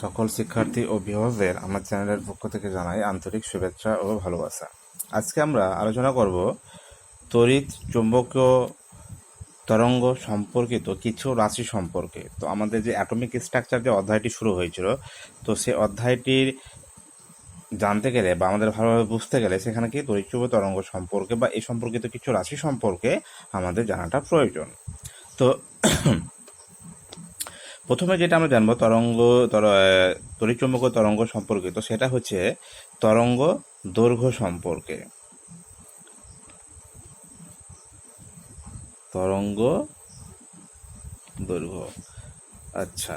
সকল শিক্ষার্থী ও অভিভাবকদের আমার চ্যানেলের পক্ষ থেকে জানাই আন্তরিক শুভেচ্ছা ও ভালোবাসা। আজকে আমরা আলোচনা করব তড়িৎ চুম্বকীয় তরঙ্গ সম্পর্কিত কিছু রাশি সম্পর্কে। তো আমাদের যে অ্যাটমিক স্ট্রাকচার যে অধ্যায়টি শুরু হয়েছিল, তো সেই অধ্যায়টির জানতে গেলে বা আমাদের ভালোভাবে বুঝতে গেলে সেখানে কি তড়িৎচুম্বকীয় তরঙ্গ সম্পর্কে বা এই সম্পর্কিত কিছু রাশি সম্পর্কে আমাদের জানাটা প্রয়োজন। তো প্রথমে যেটা আমরা জানবো তড়িৎচুম্বকীয় তরঙ্গ সম্পর্কিত, সেটা হচ্ছে তরঙ্গ দৈর্ঘ্য সম্পর্কে। তরঙ্গ দৈর্ঘ্য, আচ্ছা,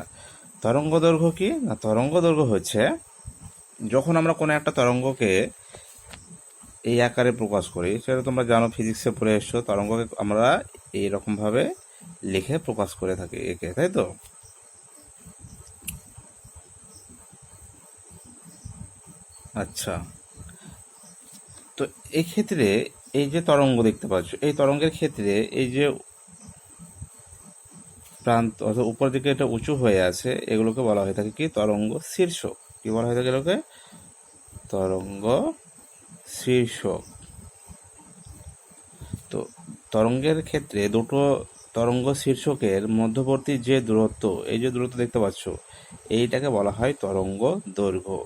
তরঙ্গ দৈর্ঘ্য কি না? তরঙ্গ দৈর্ঘ্য হচ্ছে যখন আমরা কোনো একটা তরঙ্গকে এই আকারে প্রকাশ করি, সেটা তোমরা জানো, ফিজিক্সে পড়ে এসছো, তরঙ্গকে আমরা এইরকমভাবে লিখে প্রকাশ করে থাকি একে, তাই তো? আচ্ছা, তো এই ক্ষেত্রে এই যে তরঙ্গ দেখতে পাচ্ছ, এই তরঙ্গের ক্ষেত্রে এই যে প্রান্ত অর্থাৎ উপর দিকে এটা উঁচু হয়ে আছে, এগুলোকে বলা হয়ে থাকে কি? তরঙ্গ শীর্ষক। কি বলা হয়ে থাকে এগুলোকে? তরঙ্গ শীর্ষক। তো তরঙ্গের ক্ষেত্রে দুটো তরঙ্গ শীর্ষকের মধ্যবর্তী যে দূরত্ব, এই যে দূরত্ব দেখতে পাচ্ছ, এইটাকে বলা হয় তরঙ্গ দৈর্ঘ্য।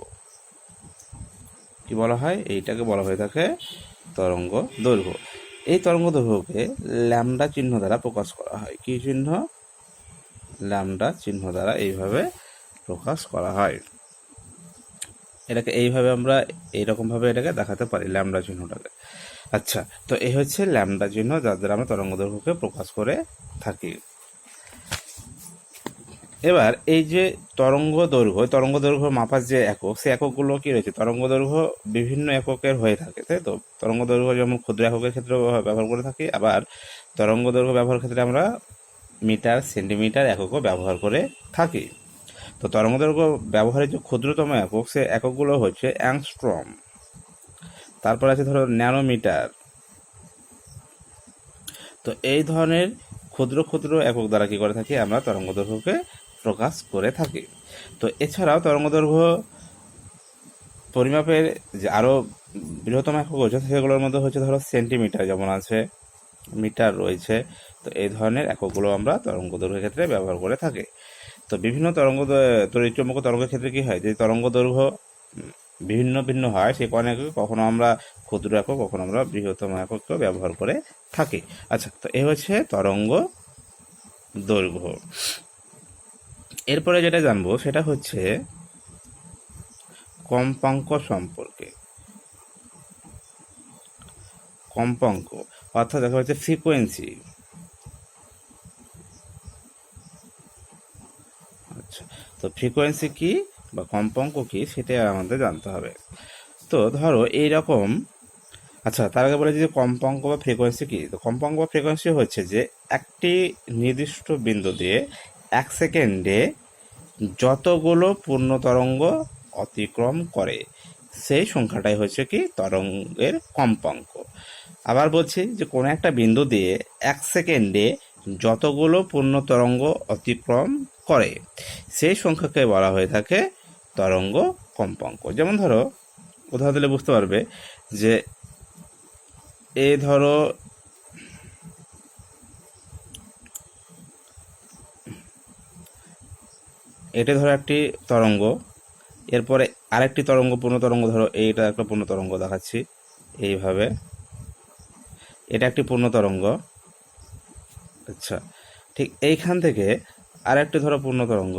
কি বলা হয়? এইটাকে বলা হয়ে থাকে তরঙ্গ দৈর্ঘ্য। এই তরঙ্গ দৈর্ঘ্যকে ল্যামডা চিহ্ন দ্বারা প্রকাশ করা হয়। কি চিহ্ন? ল্যামডা চিহ্ন দ্বারা এইভাবে প্রকাশ করা হয়। এটাকে এইভাবে আমরা এইরকমভাবে এটাকে দেখাতে পারি, ল্যামডা চিহ্নটাকে। আচ্ছা, তো এই হচ্ছে ল্যামডা চিহ্ন, যার দ্বারা আমরা তরঙ্গ দৈর্ঘ্যকে প্রকাশ করে থাকি। এবার এই যে তরঙ্গ দৈর্ঘ্য মাপার যে একক, সেই এককগুলো কি রয়েছে? তরঙ্গ দৈর্ঘ্য বিভিন্ন এককের হয়ে থাকে, তাই তো? তরঙ্গ দৈর্ঘ্য যেমন ক্ষুদ্র এককের ক্ষেত্রে ব্যবহার করে থাকি, আবার তরঙ্গ দৈর্ঘ্য ব্যবহার ক্ষেত্রে আমরা মিটার, সেন্টিমিটার এককও ব্যবহার করে থাকি। তো তরঙ্গ দৈর্ঘ্য ব্যবহারের যে ক্ষুদ্রতম একক, সে এককগুলো হচ্ছে অ্যাংস্ট্রম, তারপর আছে ধরো ন্যানোমিটার। তো এই ধরনের ক্ষুদ্র ক্ষুদ্র একক দ্বারা কি করে থাকি? আমরা তরঙ্গ দৈর্ঘ্যকে প্রকাশ করে থাকি। তো এছাড়াও তরঙ্গ দৈর্ঘ্য পরিমাপের যে আরও বৃহত্তম একক রয়েছে, সেগুলোর মধ্যে হচ্ছে ধরো সেন্টিমিটার যেমন আছে, মিটার রয়েছে। তো এই ধরনের এককগুলো আমরা তরঙ্গ দৈর্ঘ্যের ক্ষেত্রে ব্যবহার করে থাকি। তো বিভিন্ন তড়িৎচুম্বকীয় তরঙ্গের ক্ষেত্রে কি হয়? যে তরঙ্গ দৈর্ঘ্য ভিন্ন ভিন্ন হয়, সেই কারণে কখনো আমরা ক্ষুদ্র একক, কখনো আমরা বৃহত্তম একককে ব্যবহার করে থাকি। আচ্ছা, তো এই হচ্ছে তরঙ্গ দৈর্ঘ্য। এরপরে যেটা জানবো সেটা হচ্ছে কম্পাঙ্ক সম্পর্কে। কম্পাঙ্ক অর্থাৎ দেখা হচ্ছে ফ্রিকোয়েন্সি। আচ্ছা, তো ফ্রিকোয়েন্সি কি বা কম্পাঙ্ক কি, সেটাই আমাদের জানতে হবে। তো ধরো এইরকম, আচ্ছা, তার আগে বলে যে কম্পাঙ্ক বা ফ্রিকোয়েন্সি কি। তো কম্পাঙ্ক বা ফ্রিকোয়েন্সি হচ্ছে যে একটি নির্দিষ্ট বিন্দু দিয়ে 1 সেকেন্ডে যতগুলো পূর্ণ তরঙ্গ অতিক্রম করে, সেই সংখ্যাটাই হচ্ছে কি তরঙ্গের কম্পাঙ্ক। আবার বলছি যে কোনো একটা বিন্দু দিয়ে 1 সেকেন্ডে যতগুলো পূর্ণ তরঙ্গ অতিক্রম করে, সেই সংখ্যাকে বলা হয়ে থাকে তরঙ্গ কম্পাঙ্ক। যেমন ধরো, উদাহরণ দিলে বুঝতে পারবে যে ধরো এটা ধরো একটি তরঙ্গ, এরপরে আরেকটি তরঙ্গ, পূর্ণ তরঙ্গ, ধরো এইটা একটা পূর্ণ তরঙ্গ দেখাচ্ছি এইভাবে, এটা একটি পূর্ণ তরঙ্গ। আচ্ছা, ঠিক এইখান থেকে আরেকটি ধরো পূর্ণ তরঙ্গ।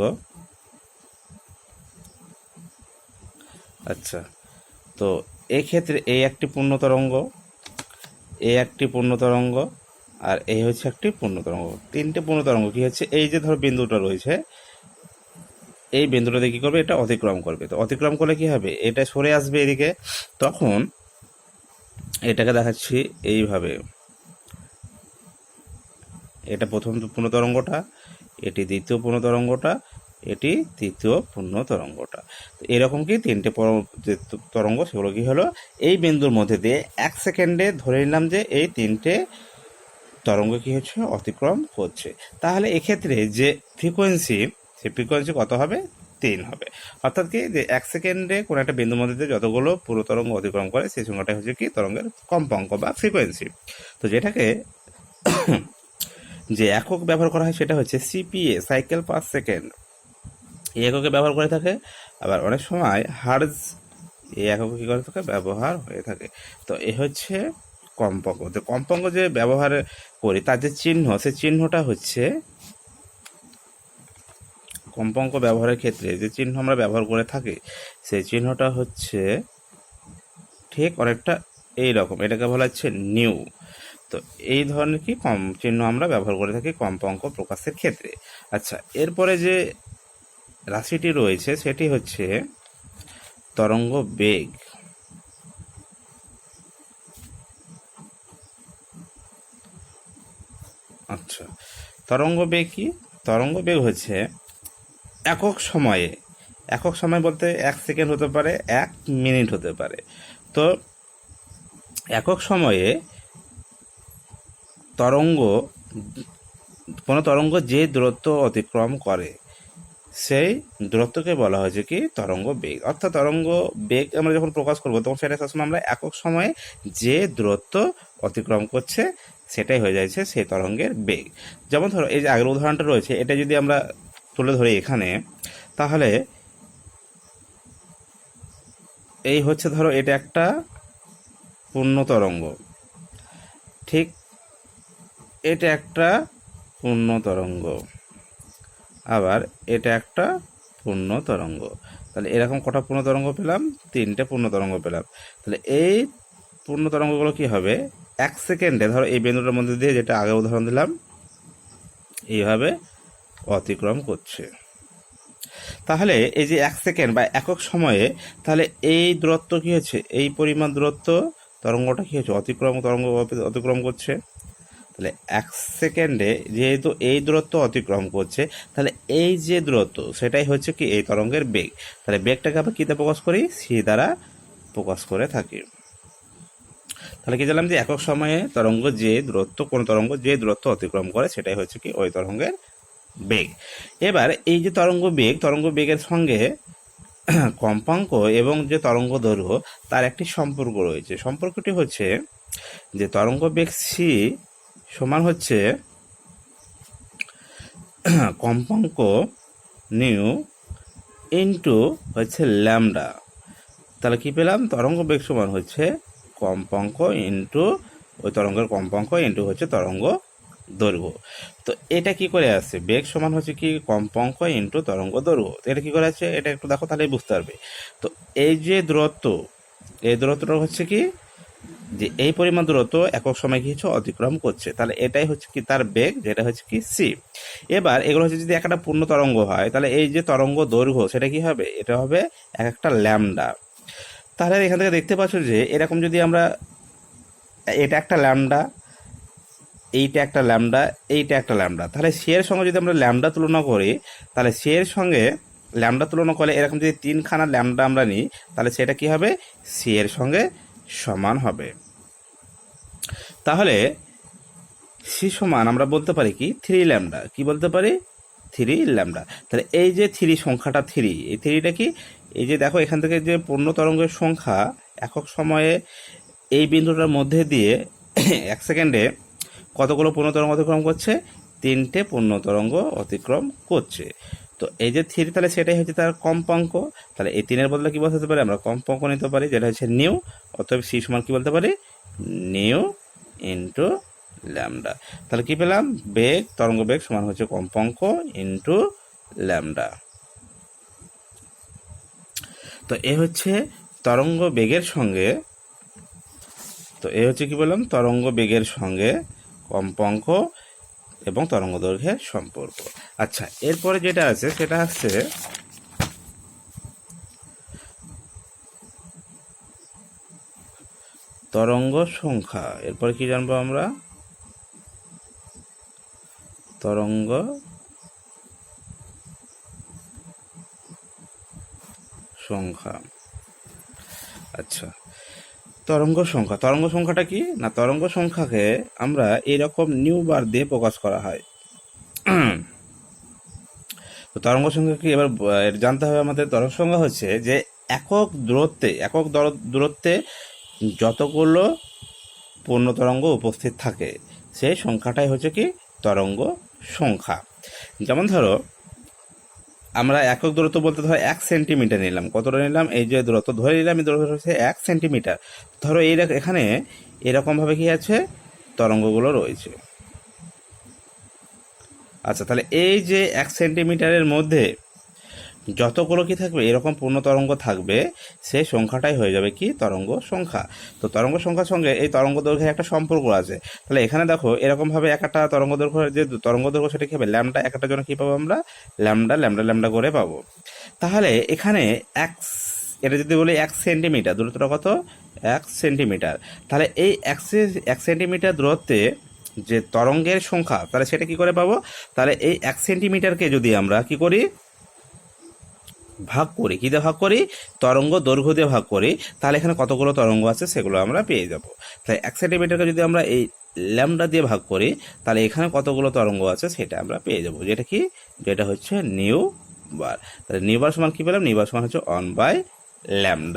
আচ্ছা, তো এই ক্ষেত্রে এই একটি পূর্ণ তরঙ্গ, এই একটি পূর্ণ তরঙ্গ, আর এই হচ্ছে একটি পূর্ণ তরঙ্গ। তিনটে পূর্ণ তরঙ্গ কি হচ্ছে? এই যে ধরো বিন্দুটা রয়েছে, এই বিন্দুটাতে কী করবে? এটা অতিক্রম করবে। তো অতিক্রম করলে কি হবে? এটা সরে আসবে এদিকে। তখন এটাকে দেখাচ্ছি এইভাবে, এটা প্রথম পূর্ণ তরঙ্গটা, এটি দ্বিতীয় পূর্ণ তরঙ্গটা, এটি তৃতীয় পূর্ণ তরঙ্গটা। তো এরকম কি তিনটে যে তরঙ্গ, সেগুলো কি হলো? এই বিন্দুর মধ্যে দিয়ে 1 সেকেন্ডে ধরে নিলাম যে এই তিনটে তরঙ্গ কি হচ্ছে? অতিক্রম করছে। তাহলে এক্ষেত্রে যে ফ্রিকোয়েন্সি, সেই ফ্রিকোয়েন্সি কত হবে? 3 হবে। অর্থাৎ কি যে 1 সেকেন্ডে কোনো একটা বিন্দুর মধ্যে দিয়ে যতগুলো পুরো তরঙ্গ অতিক্রম করে সেই সংখ্যাটা হচ্ছে কি তরঙ্গের কম্পাঙ্ক বা ফ্রিকোয়েন্সি। তো যেটাকে যে একক ব্যবহার করা হয় সেটা হচ্ছে সিপিএ, সাইকেল পার সেকেন্ড, এই এককে ব্যবহার করে থাকে। আবার অনেক সময় হার্জ এই এককে কী করে থাকে ব্যবহার হয়ে থাকে। তো এ হচ্ছে কম্পাঙ্ক। তো কম্পাঙ্ক যে ব্যবহার করি তার যে চিহ্ন, সেই চিহ্নটা হচ্ছে কম্পাঙ্ক ব্যবহারের ক্ষেত্রে যে চিহ্ন আমরা ব্যবহার করে থাকি সেই চিহ্নটা হচ্ছে ঠিক অনেকটা এই রকম, এটাকে বলা হচ্ছে নিউ। তো এই ধরনের কি কম চিহ্ন আমরা ব্যবহার করে থাকি কম্পাঙ্ক প্রকাশের ক্ষেত্রে। আচ্ছা, এরপরে যে রাশিটি রয়েছে সেটি হচ্ছে তরঙ্গ বেগ। আচ্ছা, তরঙ্গ বেগ কি? তরঙ্গ বেগ হচ্ছে একক সময়ে, একক সময় বলতে 1 সেকেন্ড হতে পারে, 1 মিনিট হতে পারে। তো একক সময়ে তরঙ্গ, কোনো তরঙ্গ যে দূরত্ব অতিক্রম করে সেই দূরত্বকে বলা হয়েছে কি তরঙ্গ বেগ। অর্থাৎ তরঙ্গ বেগ আমরা যখন প্রকাশ করবো তখন সেটা সবসময় আমরা একক সময়ে যে দূরত্ব অতিক্রম করছে সেটাই হয়ে যাচ্ছে সেই তরঙ্গের বেগ। যেমন ধরো এই যে আগের উদাহরণটা রয়েছে, এটা যদি আমরা তুলে ধরি এখানে, তাহলে এই হচ্ছে ধরো এটা একটা পূর্ণ তরঙ্গ, ঠিক এটা একটা পূর্ণ তরঙ্গ, আবার এটা একটা পূর্ণ তরঙ্গ। তাহলে এরকম কটা পূর্ণ তরঙ্গ পেলাম? 3টে পূর্ণ তরঙ্গ পেলাম। তাহলে এই পূর্ণ তরঙ্গগুলো কি হবে 1 সেকেন্ডে, ধরো এই বিন্দুটার মধ্যে দিয়ে, যেটা আগে উদাহরণ দিলাম, এইভাবে অতিক্রম করছে। তাহলে এই যে 1 সেকেন্ড বা একক সময়ে তাহলে এই দূরত্ব কি হচ্ছে, এই পরিমাণ দূরত্ব তরঙ্গটা কি হচ্ছে তরঙ্গ অতিক্রম করছে। তাহলে 1 সেকেন্ডে যেহেতু এই দূরত্ব অতিক্রম করছে, তাহলে এই যে দূরত্ব সেটাই হচ্ছে কি এই তরঙ্গের বেগ। তাহলে বেগটাকে আমরা কীতে প্রকাশ করি? সি দ্বারা প্রকাশ করে থাকি। তাহলে কি জানলাম যে একক সময়ে তরঙ্গ যে দূরত্ব, কোন তরঙ্গ যে দূরত্ব অতিক্রম করে সেটাই হচ্ছে কি ওই তরঙ্গের বেগ। এবার এই যে তরঙ্গ বেগের সঙ্গে কম্পাঙ্ক এবং যে তরঙ্গ দৈর্ঘ্য তার একটি সম্পর্ক রয়েছে। সম্পর্কটি হচ্ছে যে তরঙ্গ বেগ সি সমান হচ্ছে কম্পাঙ্ক নিউ ইন্টু হচ্ছে ল্যামডা। তাহলে কি পেলাম? তরঙ্গ বেগ সমান হচ্ছে কম্পাঙ্ক ইন্টু ওই তরঙ্গের কম্পাঙ্ক ইন্টু হচ্ছে তরঙ্গ দৈর্ঘ্য। তো এটা কি করে আসছে? বেগ সমান হচ্ছে কি কম্পাঙ্ক ইন্টু তরঙ্গ দৈর্ঘ্য। এটা কি করে আছে এটা একটু দেখো, তাহলেই বুঝতে পারবে। তো এই যে দূরত্ব, এই দূরত্বটা হচ্ছে কি যে এই পরিমাণ দূরত্ব একক সময় কি হচ্ছে অতিক্রম করছে, তাহলে এটাই হচ্ছে কি তার বেগ, যেটা হচ্ছে কি সি। এবার এগুলো হচ্ছে যদি একটা পূর্ণ তরঙ্গ হয় তাহলে এই যে তরঙ্গ দৈর্ঘ্য সেটা কি হবে? এটা হবে এক একটা ল্যামডা। তাহলে এখান থেকে দেখতে পাচ্ছ যে এরকম যদি আমরা, এটা একটা ল্যামডা, এইটা একটা ল্যামডা, এইটা একটা ল্যামডা, তাহলে সি এর সঙ্গে যদি আমরা ল্যামডা তুলনা করি, তাহলে সি এর সঙ্গে ল্যামডা তুলনা করলে এরকম যদি 3খানা ল্যামডা আমরা নিই তাহলে সেটা কি হবে? সি এর সঙ্গে সমান হবে। তাহলে সি সমান আমরা বলতে পারি কি 3 ল্যামডা। কি বলতে পারি? 3 ল্যামডা। তাহলে এই যে 3 সংখ্যাটা 3, এই 3টা কি? এই যে দেখো এখান থেকে যে পূর্ণ তরঙ্গের সংখ্যা একক সময়ে এই বিন্দুটার মধ্যে দিয়ে 1 সেকেন্ডে কতগুলো পূর্ণ তরঙ্গ অতিক্রম করছে? 3টে পূর্ণ তরঙ্গ অতিক্রম করছে। তো এই যে 3 তাহলে সেটাই হচ্ছে তার কম্পাঙ্ক। তাহলে এই 3-এর বদলে কি বলতে পারি? আমরা কম্পাঙ্ক নিতে পারি, যেটা হচ্ছে নিউ। অতএব সি সমান কি বলতে পারি? New into lambda. তাহলে কি পেলাম? বেগ, তরঙ্গ বেগ সমান হচ্ছে কম্পাঙ্ক ইন্টু ল্যামডা। তো এ হচ্ছে তরঙ্গ বেগের সঙ্গে, তো এ হচ্ছে কি বললাম তরঙ্গ বেগের সঙ্গে কম্পাঙ্ক এবং তরঙ্গ দৈর্ঘ্যের সম্পর্ক। আচ্ছা, এরপরে যেটা আছে সেটা হচ্ছে তরঙ্গ সংখ্যা। এরপরে কি জানবো আমরা? তরঙ্গ সংখ্যা। আচ্ছা, তরঙ্গ সংখ্যাটা কি না, তরঙ্গ সংখ্যাকে আমরা এরকম নিউ বার দিয়ে প্রকাশ করা হয়। তো তরঙ্গ সংখ্যা কি এবার জানতে হবে আমাদের। তরঙ্গ সংখ্যা হচ্ছে যে একক দূরত্বে যতগুলো পূর্ণ তরঙ্গ উপস্থিত থাকে সেই সংখ্যাটাই হচ্ছে কি তরঙ্গ সংখ্যা। যেমন ধরো আমরা একক দূরত্ব বলতে ধরো 1 সেন্টিমিটার নিলাম, কতটা নিলাম, এই যে দূরত্ব ধরে নিলাম, এই দূরত্ব হচ্ছে 1 সেন্টিমিটার। ধরো এখানে এরকমভাবে কি আছে তরঙ্গগুলো রয়েছে। আচ্ছা, তাহলে এই যে 1 সেন্টিমিটারের মধ্যে যতগুলো কি থাকবে এরকম পূর্ণ তরঙ্গ থাকবে সেই সংখ্যাটাই হয়ে যাবে কি তরঙ্গ সংখ্যা। তো তরঙ্গ সংখ্যার সঙ্গে এই তরঙ্গ দৈর্ঘ্যের একটা সম্পর্ক আছে। তাহলে এখানে দেখো এরকমভাবে একটা তরঙ্গ দৈর্ঘ্য, যে তরঙ্গ দৈর্ঘ্য সেটা কি হবে ল্যামডা, একটা জন্য কি পাবো আমরা ল্যামডা ল্যামডা ল্যামডা করে পাবো। তাহলে এখানে এটা যদি বলি 1 সেন্টিমিটার, দূরত্বটা কত 1 সেন্টিমিটার। তাহলে এই 1 সেন্টিমিটার দূরত্বে যে তরঙ্গের সংখ্যা তাহলে সেটা কি করে পাবো, তাহলে এই 1 সেন্টিমিটারকে যদি আমরা কি করি ভাগ করি, কি দিয়ে ভাগ করি তরঙ্গ দৈর্ঘ্য দিয়ে ভাগ করি, তাহলে এখানে কতগুলো তরঙ্গ আছে সেগুলো আমরা পেয়ে যাব। তাই 1 সেন্টিমিটারকে যদি আমরা এই ল্যামডা দিয়ে ভাগ করি তাহলে এখানে কতগুলো তরঙ্গ আছে সেটা আমরা পেয়ে যাব, যেটা হচ্ছে নিউ বার। তাহলে নিউ বার সমান কি পেলাম, নিউ বার সমান হচ্ছে 1/λ।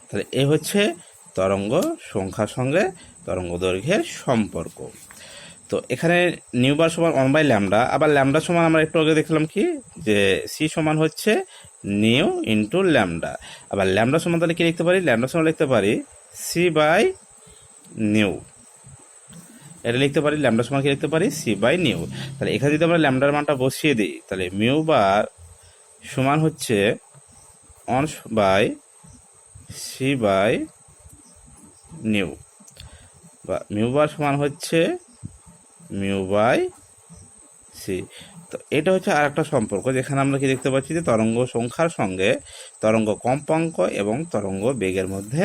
তাহলে এ হচ্ছে তরঙ্গ সংখ্যার সঙ্গে তরঙ্গ দৈর্ঘ্যের সম্পর্ক। তো এখানে নিউ বার সমান 1/λ, আবার ল্যামডা সমান আমরা একটু আগে দেখলাম কি যে সি সমান হচ্ছে নিউ ইন্টু ল্যামডা। আবার ল্যামডা সমান তাহলে কি লিখতে পারি, ল্যামডা সমান লিখতে পারি সি বাই নিউ, এটা লিখতে পারি ল্যামডা সমান কি লিখতে পারি সি বাই নিউ। তাহলে এখানে যদি আমরা ল্যামডার মানটা বসিয়ে দিই তাহলে মিউ বার সমান হচ্ছে 1/সি বাই নিউ, বা মিউ বার সমান হচ্ছে মিউ বাই সি। তো এটা হচ্ছে আর একটা সম্পর্ক, যেখানে আমরা কি দেখতে পাচ্ছি যে তরঙ্গ সংখ্যার সঙ্গে তরঙ্গ কম্পাঙ্ক এবং তরঙ্গ বেগের মধ্যে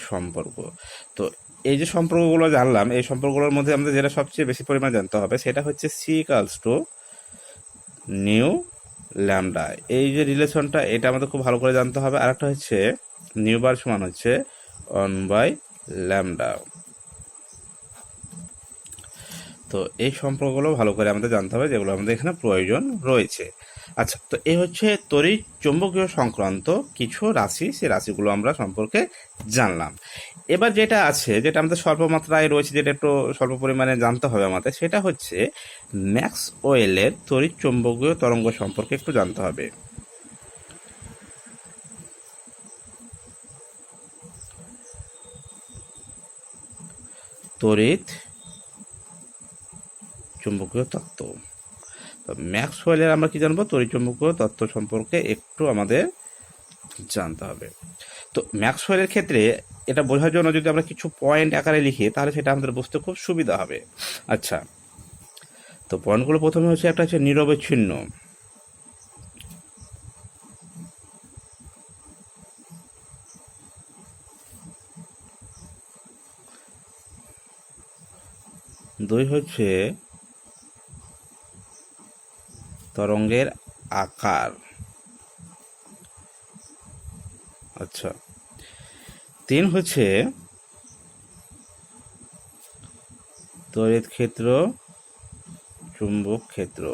সম্পর্ক। তো এই যে সম্পর্কগুলো জানলাম, এই সম্পর্কগুলোর মধ্যে আমাদের যেটা সবচেয়ে বেশি পরিমাণে জানতে হবে সেটা হচ্ছে C equals to nu lambda. এই যে রিলেশনটা এটা আমাদের খুব ভালো করে জানতে হবে। আর একটা হচ্ছে নিউ বার সমান হচ্ছে 1/λ। তো এই সম্পর্কগুলো ভালো করে আমাদের জানতে হবে, যেগুলো আমাদের এখানে প্রয়োজন রয়েছে। আচ্ছা, তো এই হচ্ছে তড়িৎ চৌম্বকীয় সংক্রান্ত কিছু রাশি, সেই রাশিগুলো আমরা সম্পর্কে জানলাম। এবার যেটা আছে, যেটা আমাদের স্বল্প মাত্রায় রয়েছে, যেটা একটু স্বল্প পরিমাণে জানতে হবে আমাদের, সেটা হচ্ছে ম্যাক্সওয়েলের তড়িৎ চৌম্বকীয় তরঙ্গ সম্পর্কে একটু জানতে হবে। তড়িৎ চুম্বকীয় তত্ত্ব, ম্যাক্সওয়েলের আমরা কি জানবো তড়িৎচুম্বকীয় তত্ত্ব সম্পর্কে একটু আমাদের জানতে হবে। তো ম্যাক্সওয়েলের ক্ষেত্রে এটা বোঝার জন্য যদি আমরা কিছু পয়েন্ট আকারে লিখি তাহলে সেটা আমাদের বুঝতে খুব সুবিধা হবে। আচ্ছা, তো পয়েন্টগুলো প্রথমে হচ্ছে একটা হচ্ছে নিরবচ্ছিন্ন, দুই হচ্ছে তরঙ্গের আকার, আচ্ছা, 3 হচ্ছে তড়িৎ ক্ষেত্র চুম্বক ক্ষেত্র,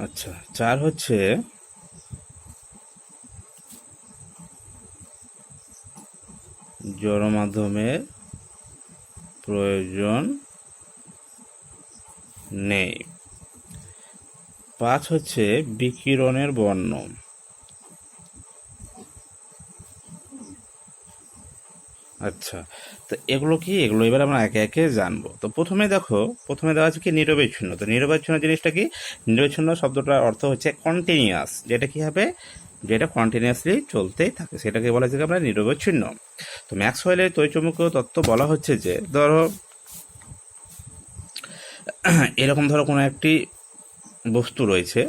আচ্ছা, 4 হচ্ছে জড় মাধ্যমের প্রয়োজন নেই, 5 হচ্ছে বিকিরণের বর্ণ, আচ্ছা। তো এগুলো এবার আমরা একে একে জানবো। তো প্রথমে দেওয়া আছে কি নিরবচ্ছিন্ন। তো নিরবচ্ছিন্ন জিনিসটা কি, নিরবচ্ছিন্ন শব্দটার অর্থ হচ্ছে কন্টিনিউয়াস, যেটা কি হবে যেটা কন্টিনিউয়াসলি চলতেই থাকে সেটাকে বলা যায় আমরা নিরবচ্ছিন্ন। তো ম্যাক্সওয়েলের তড়িৎচুম্বকীয় তত্ত্ব বলা হচ্ছে যে ধরো এরকম কোনো একটি বস্তু রয়েছে,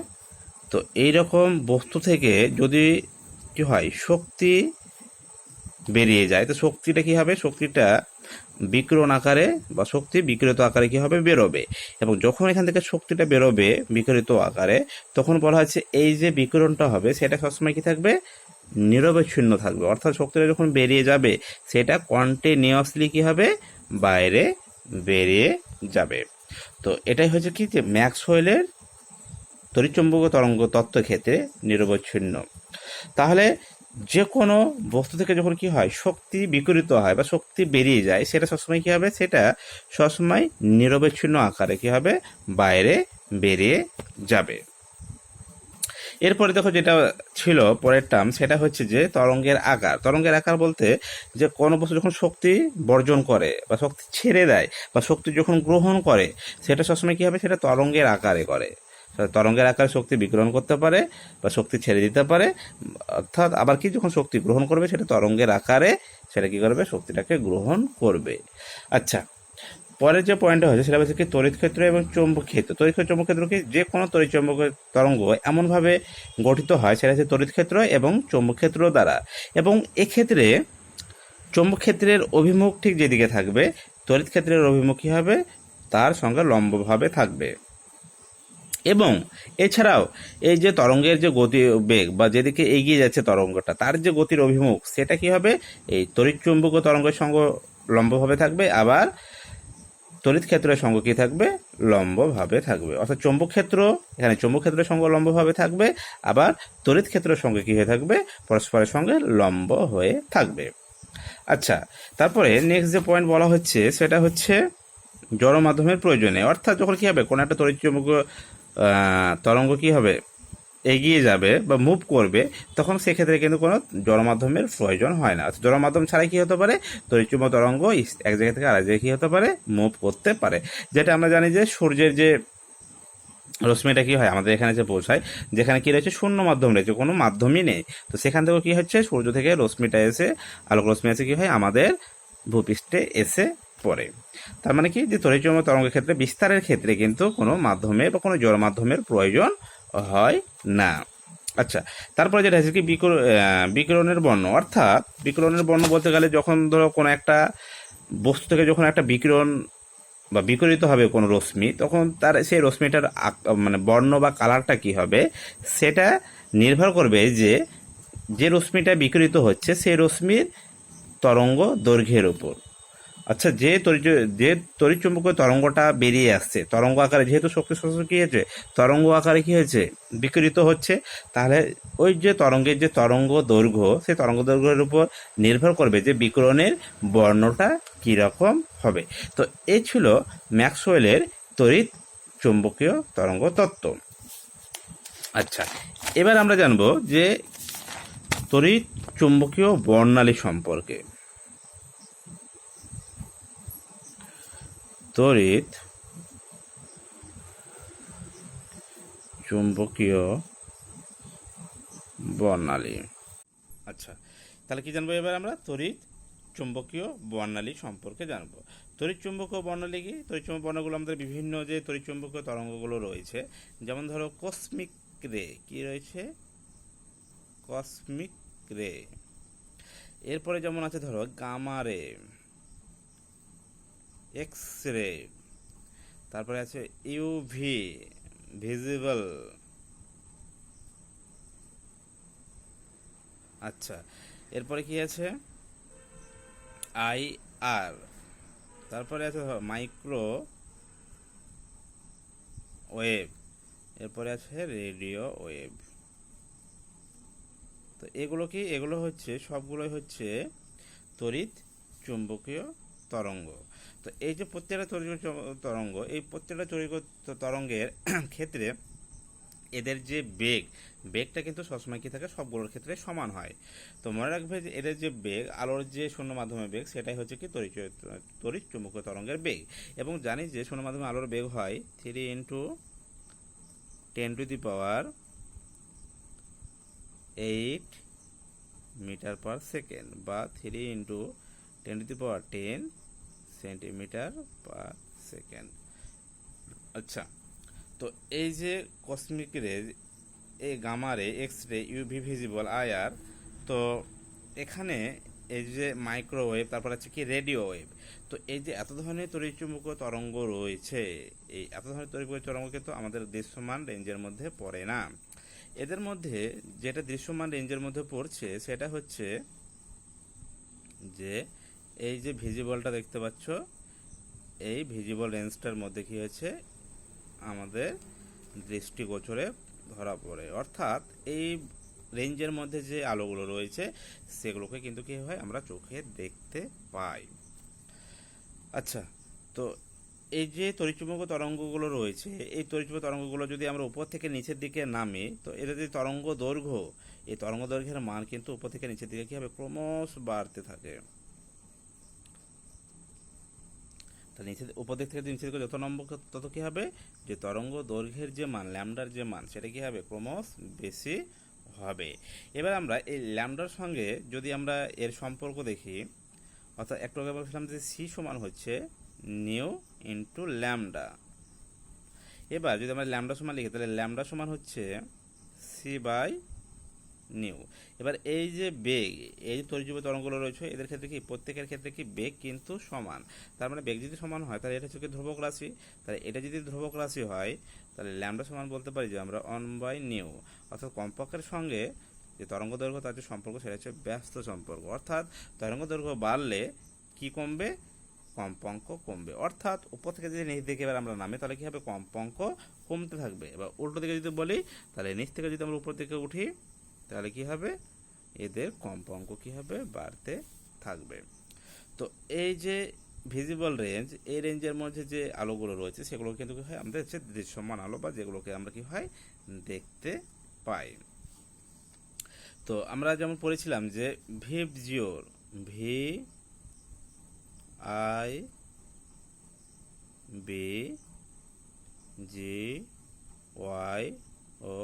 তো এইরকম বস্তু থেকে যদি কি হয় শক্তি বেরিয়ে যায়, তো শক্তিটা কি হবে, শক্তিটা বিকিরণ আকারে বা শক্তি বিকিরিত আকারে কি হবে বেরোবে, এবং যখন এখান থেকে শক্তিটা বেরোবে বিকিরিত আকারে তখন বলা হচ্ছে এই যে বিকিরণটা হবে সেটা সবসময় কি থাকবে নিরবচ্ছিন্ন থাকবে, অর্থাৎ শক্তিটা যখন বেরিয়ে যাবে সেটা কন্টিনিউয়াসলি কি হবে বাইরে বেরিয়ে যাবে। তো এটাই হচ্ছে কি যে ম্যাক্সওয়েলের তড়িৎচুম্বকীয় তরঙ্গ তত্ত্ব ক্ষেত্রে নিরবচ্ছিন্ন। তাহলে যে কোনো বস্তু থেকে যখন কি হয় শক্তি বিকিরিত হয় বা শক্তি বেরিয়ে যায়, সেটা সবসময় কি হবে, সেটা সবসময় নিরবচ্ছিন্ন আকারে কি হবে, বাইরে বেরিয়ে যাবে। এরপরে দেখো যেটা ছিল পরের টার্ম, সেটা হচ্ছে যে তরঙ্গের আকার। তরঙ্গের আকার বলতে যে কোনো বস্তু যখন শক্তি বর্জন করে বা শক্তি ছেড়ে দেয় বা শক্তি যখন গ্রহণ করে, সেটা সবসময় কি হবে, সেটা তরঙ্গের আকারে করে। তরঙ্গের আকারে শক্তি বিকিরণ করতে পারে বা শক্তি ছেড়ে দিতে পারে, অর্থাৎ আবার কি যখন শক্তি গ্রহণ করবে সেটা তরঙ্গের আকারে সেটা কি করবে, শক্তিটাকে গ্রহণ করবে। আচ্ছা, পরের যে পয়েন্টটা হচ্ছে সেটা হচ্ছে কি তড়িৎ ক্ষেত্র এবং চৌম্বক ক্ষেত্র। তড়িৎ ক্ষেত্র চৌম্বক ক্ষেত্র কি, যে কোনো তড়িৎ চৌম্বকের তরঙ্গ এমনভাবে গঠিত হয় সেটা হচ্ছে তড়িৎ ক্ষেত্র এবং চৌম্বক ক্ষেত্র দ্বারা। এবং এক্ষেত্রে চৌম্বক ক্ষেত্রের অভিমুখ ঠিক যেদিকে থাকবে, তড়িৎ ক্ষেত্রের অভিমুখ কী হবে, তার সঙ্গে লম্বভাবে থাকবে। এবং এছাড়াও এই যে তরঙ্গের যে গতি বেগ বা যেদিকে এগিয়ে যাচ্ছে তরঙ্গটা, তার যে গতির অভিমুখ সেটা কি হবে, এই তড়িৎ চুম্বকীয় তরঙ্গের সঙ্গে লম্বভাবে থাকবে। আবার তড়িৎ ক্ষেত্রের সঙ্গে কি থাকবে, লম্বভাবে থাকবে। অর্থাৎ চৌম্বক ক্ষেত্র, এখানে চৌম্বক ক্ষেত্রের সঙ্গে লম্বভাবে থাকবে, আবার তড়িৎ ক্ষেত্রের সঙ্গে কি হয়ে থাকবে, পরস্পরের সঙ্গে লম্ব হয়ে থাকবে। আচ্ছা, তারপরে নেক্সট যে পয়েন্ট বলা হচ্ছে সেটা হচ্ছে জড় মাধ্যমের প্রয়োজনে। অর্থাৎ যখন কি হবে, কোনো একটা তড়িৎ চৌম্বকীয় তরঙ্গ কি হবে, এগিয়ে যাবে বা মুভ করবে, তখন সেক্ষেত্রে কিন্তু কোনো জড় মাধ্যমের প্রয়োজন হয় না। জড় মাধ্যম ছাড়াই কি হতে পারে, তড়িৎচুম্বক তরঙ্গ এক জায়গা থেকে আরেক জায়গায় কি হতে পারে, মুভ করতে পারে। যেটা আমরা জানি যে সূর্যের যে রশ্মিটা কি হয় আমাদের এখানে যে পৌঁছায়, যেখানে কি রয়েছে, শূন্য মাধ্যম রয়েছে, কোনো মাধ্যমই নেই, তো সেখান থেকেও কি হচ্ছে, সূর্য থেকে রশ্মিটা এসে, আলোক রশ্মি এসে কি হয়, আমাদের ভূপৃষ্ঠে এসে পড়ে। তার মানে কি যে তড়িৎচুম্বক তরঙ্গের ক্ষেত্রে বিস্তারের ক্ষেত্রে কিন্তু কোনো মাধ্যমে বা কোনো জড় মাধ্যমের প্রয়োজন হয় না। আচ্ছা, তারপরে যেটা হচ্ছে কি বিকিরণের বর্ণ। অর্থাৎ বিকিরণের বর্ণ বলতে গেলে যখন ধরো কোনো একটা বস্তু থেকে যখন একটা বিকিরণ বা বিকিরিত হবে কোনো রশ্মি, তখন তার সেই রশ্মিটার মানে বর্ণ বা কালারটা কি হবে, সেটা নির্ভর করবে যে যে রশ্মিটা বিকিরিত হচ্ছে সেই রশ্মির তরঙ্গ দৈর্ঘ্যের উপর। আচ্ছা, যে তড়িৎচুম্বকীয় তরঙ্গটা বেরিয়ে আসছে তরঙ্গ আকারে, যেহেতু শক্তি শোষণ কি হয়েছে, তরঙ্গ আকারে কি হয়েছে, বিকিরিত হচ্ছে, তাহলে ওই যে তরঙ্গের যে তরঙ্গ দৈর্ঘ্য, সেই তরঙ্গ দৈর্ঘ্যের উপর নির্ভর করবে যে বিকিরণের বর্ণটা কীরকম হবে। তো এই ছিল ম্যাক্সওয়েলের তড়িৎ চুম্বকীয় তরঙ্গ তত্ত্ব। আচ্ছা, এবার আমরা জানবো যে তড়িৎ চুম্বকীয় বর্ণালী সম্পর্কে। তড়িৎ চুম্বকীয় বর্ণালী। আচ্ছা, তাহলে কি জানবো এবার আমরা, তড়িৎ চুম্বকীয় বর্ণালী সম্পর্কে জানবো। তড়িৎ চুম্বকীয় বর্ণালী কি, তড়িৎ চুম্বক বর্ণগুলো আমাদের বিভিন্ন যে তড়িৎ চুম্বকীয় তরঙ্গগুলো রয়েছে, যেমন ধরো কসমিক রে, কি রয়েছে, কসমিক রে। এরপরে যেমন আছে ধরো গামা রে, এক্স রে, তারপরে আছে ইউভি, ভিজিবল। আচ্ছা, এরপরে কি আছে, আই আর, তারপরে আছে মাইক্রো ওয়েভ, এরপরে আছে রেডিও ওয়েভ। তো এগুলো কি, এগুলো হচ্ছে সবগুলোই হচ্ছে তড়িৎ চুম্বকীয় তরঙ্গ। তো এই যে প্রত্যেকটা তড়িৎ তরঙ্গ, এই প্রত্যেকটা তড়িৎ তরঙ্গের ক্ষেত্রে এদের যে বেগটা কিন্তু সবসময় কি থাকে, সবগুলোর ক্ষেত্রে সমান হয়। তো মনে রাখবে যে এদের যে বেগ, আলোর যে শূন্য মাধ্যমে বেগ, সেটাই হচ্ছে কি তড়িৎ চুম্বকীয় তরঙ্গের বেগ। এবং জানি যে শূন্য মাধ্যমে আলোর বেগ হয় 3 × 10⁸ মিটার পার সেকেন্ড বা 3 × 10⁻10 সেন্টিমিটার পার সেকেন্ড। আচ্ছা, তো এই যে কসমিক রে, এই গামা রে, X ray, UV, visible, IR, তো এখানে এই যে মাইক্রোওয়েভ, তারপর আছে কি রেডিও ওয়েভ। তো এই যে এত ধরনের তড়িৎচুম্বকীয় তরঙ্গ রয়েছে, এই এত ধরনের তড়িৎচুম্বকীয় তরঙ্গ কিন্তু আমাদের দৃশ্যমান রেঞ্জের মধ্যে পড়ে না। এদের মধ্যে যেটা দৃশ্যমান রেঞ্জের মধ্যে পড়ছে সেটা হচ্ছে যে এই যে ভিজিবলটা দেখতে পাচ্ছ, এই ভিজিবল রেঞ্জটার মধ্যে কি হয়েছে আমাদের দৃষ্টিগোচরে ধরা পড়ে, অর্থাৎ এই রেঞ্জের মধ্যে যে আলোগুলো রয়েছে সেগুলোকে কিন্তু কি হয় আমরা চোখে দেখতে পাই। আচ্ছা, তো এই যে তড়িৎচুম্বক তরঙ্গগুলো রয়েছে, এই তড়িৎচুম্বক তরঙ্গগুলো যদি আমরা উপর থেকে নিচের দিকে নামি, তো এর যে তরঙ্গ দৈর্ঘ্য, এই তরঙ্গ দৈর্ঘ্যের মান কিন্তু উপর থেকে নিচের দিকে কি হবে ক্রমশ বাড়তে থাকে। তাহলে নিচে উপর দিক থেকে নিচের দিকে যত নম্বর তত কি হবে যে তরঙ্গ দৈর্ঘ্যের যে মান, ল্যামডার যে মান, সেটা কি হবে ক্রমশ বেশি হবে। এবার আমরা এই ল্যামডার সঙ্গে যদি আমরা এর সম্পর্ক দেখি, অর্থাৎ একটু আগে বলছিলাম যে সি সমান হচ্ছে নিউ ইন্টু ল্যামডা। এবার যদি আমরা ল্যামডা সমান লিখি তাহলে ল্যামডা সমান হচ্ছে সি বাই নিউ। এবার এই যে বেগ, এই যে তড়িৎচুম্বক তরঙ্গগুলো রয়েছে এদের ক্ষেত্রে কি প্রত্যেকের ক্ষেত্রে কি বেগ কিন্তু সমান। তার মানে বেগ যদি সমান হয় তাহলে এটা হচ্ছে ধ্রুবক রাশি। তাহলে এটা যদি ধ্রুবক রাশি হয় তাহলে ল্যামডা সমান বলতে পারি যে আমরা 1/নিউ, অর্থাৎ কম্পাঙ্কের সঙ্গে যে তরঙ্গ দৈর্ঘ্য তার যে সম্পর্ক সেটা হচ্ছে ব্যস্ত সম্পর্ক। অর্থাৎ তরঙ্গ দৈর্ঘ্য বাড়লে কি কমবে, কম্পাঙ্ক কমবে। অর্থাৎ উপর থেকে যদি নিচ দিকে এবার আমরা নামি তাহলে কি হবে কম্পাঙ্ক কমতে থাকবে। এবার উল্টো দিকে যদি বলি তাহলে নিচ থেকে যদি আমরা উপর দিকে উঠি তাহলে কি হবে এদের কম্পাঙ্ক কি হবে বাড়তে থাকবে। তো এই যে ভিজিবল রেঞ্জ, এই রেঞ্জের মধ্যে যে আলোগুলো রয়েছে সেগুলো কিন্তু কি হয় আমাদের হচ্ছে দৃশ্যমান আলো, বা যেগুলোকে আমরা কি হয় দেখতে পাই। তো আমরা যেমন পড়েছিলাম যে VIBGYOR, V I B G Y O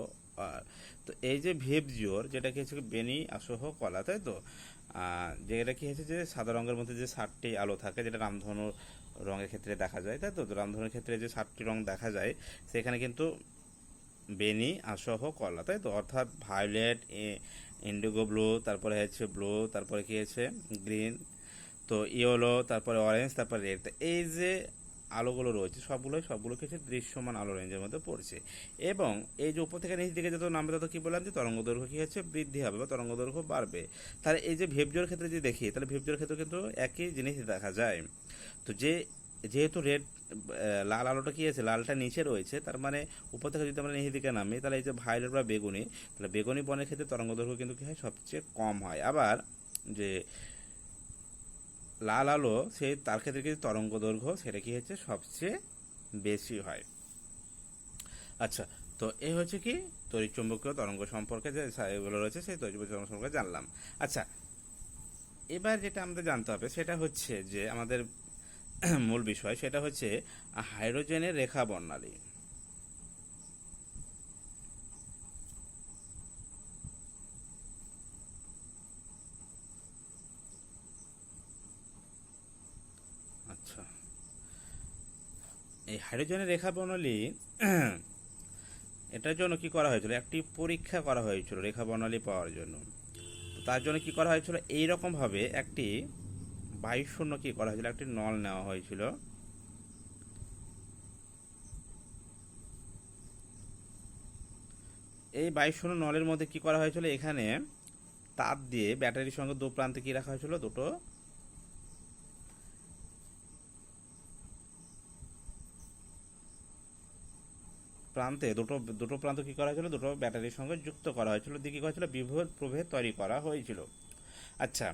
R. তো এই যে ভিবজিওর যেটা কি হচ্ছে বেনি আসহ কলা, তাই তো যেটা কি হচ্ছে যে সাদা রঙের মধ্যে যে 7টি আলো থাকে যেটা রামধনু রঙের ক্ষেত্রে দেখা যায়, তাই তো রামধনুর ক্ষেত্রে যে 7টি রং দেখা যায় সেখানে কিন্তু বেনি আসহ কলা, তাই তো অর্থাৎ ভায়োলেট, ইন্ডিগো ব্লু, তারপরে হচ্ছে ব্লু, তারপরে কি হচ্ছে গ্রিন, তো ইয়েলো, তারপরে অরেঞ্জ, তারপরে রেড। এই যে আলোগুলো রয়েছে সবগুলো কিছু দৃশ্যমান আলো রেঞ্জের মধ্যে পড়ছে। এবং এই যে উপর থেকে নিচ দিকে যত নামবে তত কি বললাম যে তরঙ্গ দৈর্ঘ্য কি হচ্ছে বৃদ্ধি হবে বা তরঙ্গ দৈর্ঘ্য বাড়বে। তাহলে এই যে ভেবজোর ক্ষেত্রে যদি দেখি তাহলে ভেবজোর ক্ষেত্রে কিন্তু একই জিনিস দেখা যায়। তো যেহেতু রেড লাল আলোটা কি আছে, লালটা নিচে রয়েছে, তার মানে উপর থেকে যদি আমরা নিচের দিকে নামি তাহলে এই যে ভায়োলেট বা বেগুনি, তাহলে বেগুনি বর্ণের ক্ষেত্রে তরঙ্গ দৈর্ঘ্য কিন্তু কি হয় সবচেয়ে কম হয়। আবার যে লাল আলো তার ক্ষেত্রে কিন্তু তরঙ্গ দৈর্ঘ্য সেটা কি হচ্ছে সবচেয়ে বেশি হয়। আচ্ছা, তো এই হচ্ছে কি তড়িৎচুম্বকীয় তরঙ্গ সম্পর্কে যে এগুলো রয়েছে সেই তড়িৎচুম্বকীয় তরঙ্গ সম্পর্কে জানলাম। আচ্ছা, এবার যেটা আমাদের জানতে হবে সেটা হচ্ছে যে আমাদের মূল বিষয় সেটা হচ্ছে হাইড্রোজেনের রেখা বর্ণালী। আচ্ছা, এই হাইড্রোজেনের রেখা বর্ণালী এটার জন্য কি করা হয়েছিল, একটি পরীক্ষা করা হয়েছিল রেখা বর্ণালী পাওয়ার জন্য। তার জন্য কি করা হয়েছিল, এইরকম ভাবে একটি বায়ুশূন্য কি করা হয়েছিল, একটি নল নেওয়া হয়েছিল। এই বায়ুশূন্য নলের মধ্যে কি করা হয়েছিল, এখানে তার দিয়ে ব্যাটারির সঙ্গে দু প্রান্তে কি রাখা হয়েছিল, দুটো প্রান্তে দুটো প্রান্ত কি করা হয়েছিল, দুটো ব্যাটারির সঙ্গে যুক্ত করা হয়েছিল, দিয়ে কি করা হয়েছিল বিভব প্রভেদ তৈরি করা হয়েছিল। আচ্ছা,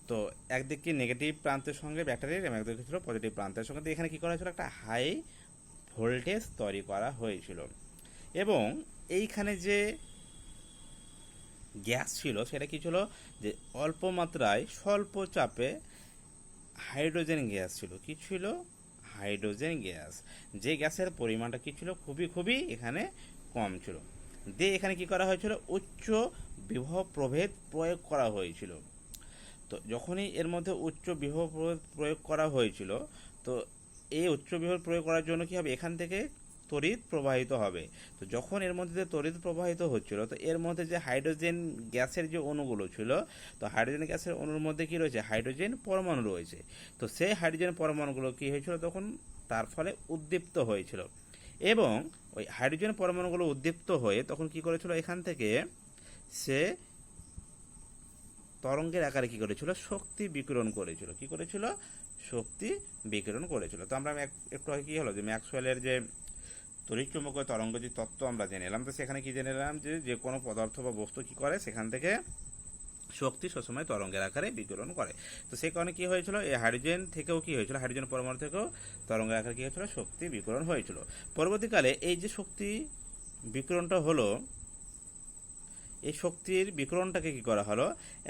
তো একদিকে নেগেটিভ প্রান্তের সঙ্গে ব্যাটারির এবং একদিকে ছিল পজিটিভ প্রান্তের সঙ্গে, এখানে কি করা হয়েছিল একটা হাই ভোল্টেজ তৈরি করা হয়েছিল। এবং এইখানে যে গ্যাস ছিল সেটা কি ছিল, যে অল্প মাত্রায় স্বল্প চাপে হাইড্রোজেন গ্যাস ছিল। কি ছিল, হাইড্রোজেন গ্যাস। যে গ্যাসের পরিমাণটা কি ছিল, খুবই খুবই এখানে কম ছিল। দিয়ে এখানে কি করা হয়েছিল, উচ্চ বিভব প্রভেদ প্রয়োগ করা হয়েছিল। তো যখনই এর মধ্যে উচ্চ বিভব প্রয়োগ করা হয়েছিল, তো এই উচ্চ বিভব প্রয়োগ করার জন্য কি হবে, এখান থেকে তড়িৎ প্রবাহিত হবে। তো যখন এর মধ্যে যে তড়িৎ প্রবাহিত হচ্ছিল, তো এর মধ্যে যে হাইড্রোজেন গ্যাসের যে অণুগুলো ছিল, তো হাইড্রোজেন গ্যাসের অণুর মধ্যে কি রয়েছে, হাইড্রোজেন পরমাণু রয়েছে। তো সেই হাইড্রোজেন পরমাণুগুলো কি হয়েছিল, তখন তার ফলে উদ্দীপ্ত হয়েছিল। এবং ওই হাইড্রোজেন পরমাণুগুলো উদ্দীপ্ত হয়ে তখন কি করেছিল, এখান থেকে সে তরঙ্গের আকারে কি করেছিল, শক্তি বিকিরণ করেছিল। কি করেছিল, শক্তি বিকিরণ করেছিল। তো আমরা একটু আগে কী হলো যে ম্যাক্সওয়েলের যে তড়িৎচুম্বকীয় তরঙ্গ যে তত্ত্ব আমরা জেনে এলাম, তো সেখানে কি জেনে এলাম যে কোনো পদার্থ বা বস্তু কি করে, সেখান থেকে শক্তি সবসময় তরঙ্গের আকারে বিকিরণ করে। তো সেই কারণে কি হয়েছিল, এই হাইড্রোজেন থেকেও কি হয়েছিল, হাইড্রোজেন পরমাণু থেকেও তরঙ্গের আকারে কি হয়েছিল, শক্তি বিকিরণ হয়েছিল। পরবর্তীকালে এই যে শক্তি বিকিরণটা হলো, এই শক্তির বিকিরণটাকে কি করা হলো,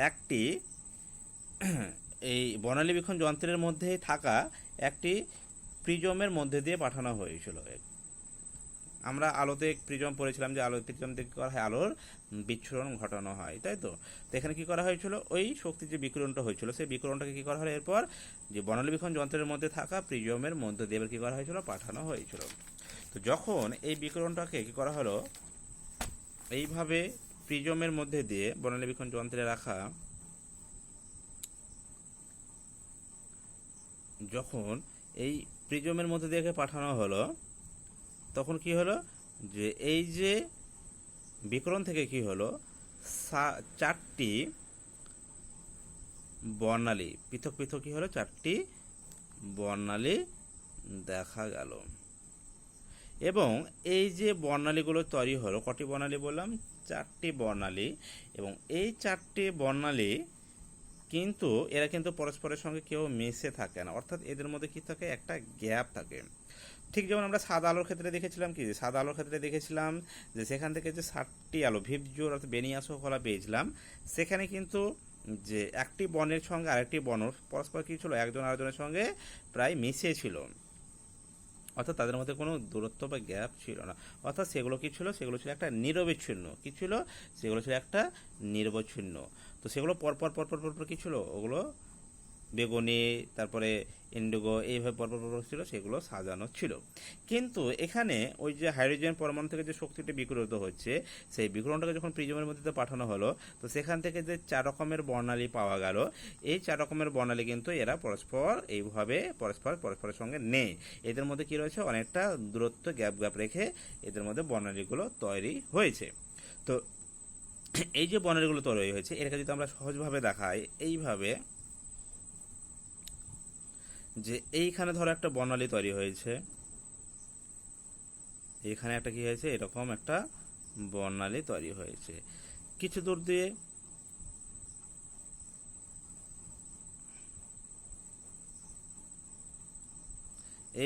একটি এই বর্ণালী বীক্ষণ যন্ত্রের মধ্যে থাকা একটি প্রিজমের মধ্যে দিয়ে পাঠানো হয়েছিল। আমরা আলোতে প্রিজম পড়েছিলাম যে আলোর প্রিজম থেকে কী করা হয়, আলোর বিচ্ছুরণ ঘটানো হয়, তাই তো। তো এখানে কী করা হয়েছিল, ওই শক্তির যে বিকিরণটা হয়েছিল সেই বিকিরণটাকে কী করা হলো, এরপর যে বর্ণালী বীক্ষণ যন্ত্রের মধ্যে থাকা প্রিজমের মধ্যে দিয়ে কী করা হয়েছিল, পাঠানো হয়েছিল। তো যখন এই বিকিরণটাকে কী করা হলো, এইভাবে প্রিজমের মধ্যে দিয়ে বর্ণালী বীক্ষণ যন্ত্রে রাখা, যখন এই প্রিজমের মধ্যে দিয়ে পাঠানো হলো, তখন কি হলো যে এই যে বিকিরণ থেকে কি হলো, চারটি বর্ণালী পৃথক পৃথক কি হলো, চারটি বর্ণালী দেখা গেল। এবং এই যে বর্ণালীগুলো তৈরি হলো, কটি বর্ণালী বললাম, চারটি বর্ণালী। এবং এই চারটি বর্ণালী কিন্তু এরা কিন্তু পরস্পরের সঙ্গে কেউ মিশে থাকে না, অর্থাৎ এদের মধ্যে কি থাকে, একটা গ্যাপ থাকে। ঠিক যেমন আমরা সাদা আলোর ক্ষেত্রে দেখেছিলাম কি, সাদা আলোর ক্ষেত্রে দেখেছিলাম যে সেখান থেকে যে 7টি আলো ভিপজোর অর্থাৎ বেনিয়াসো কলা পেয়েছিলাম, সেখানে কিন্তু যে একটি বর্ণের সঙ্গে আরেকটি বর্ণ পরস্পর কি ছিল, একজন আরেকজনের সঙ্গে প্রায় মিশে ছিল, অর্থাৎ তাদের মধ্যে কোনো দূরত্ব বা গ্যাপ ছিল না। অর্থাৎ সেগুলো কি ছিল, সেগুলো ছিল একটা নিরবিচ্ছিন্ন, কি ছিল, সেগুলো ছিল একটা নিরবচ্ছিন্ন। তো সেগুলো পরপর পরপর পরপর কি ছিল, ওগুলো বেগুনি, তারপরে ইন্ডিগো, এইভাবে পরপর পরপর ছিল, সেগুলো সাজানো ছিল। কিন্তু এখানে ওই যে হাইড্রোজেন পরমাণু থেকে যে শক্তিটি বিকিরিত হচ্ছে, সেই বিকিরণটাকে যখন প্রিজমের মধ্যে পাঠানো হলো, তো সেখান থেকে যে 4 রকমের বর্ণালী পাওয়া গেল, এই 4 রকমের বর্ণালী কিন্তু এরা পরস্পর এইভাবে পরস্পরের সঙ্গে নেই। এদের মধ্যে কি রয়েছে, অনেকটা দূরত্ব গ্যাপ রেখে এদের মধ্যে বর্ণালীগুলো তৈরি হয়েছে। তো এই যে বর্ণালীগুলো তৈরি হয়েছে, এটাকে যদি আমরা সহজভাবে দেখাই, এইভাবে যে এইখানে ধরো একটা বর্ণালী তৈরি হয়েছে, এখানে একটা কি হয়েছে, এরকম একটা বর্ণালী তৈরি হয়েছে। কিছু দূর দিয়ে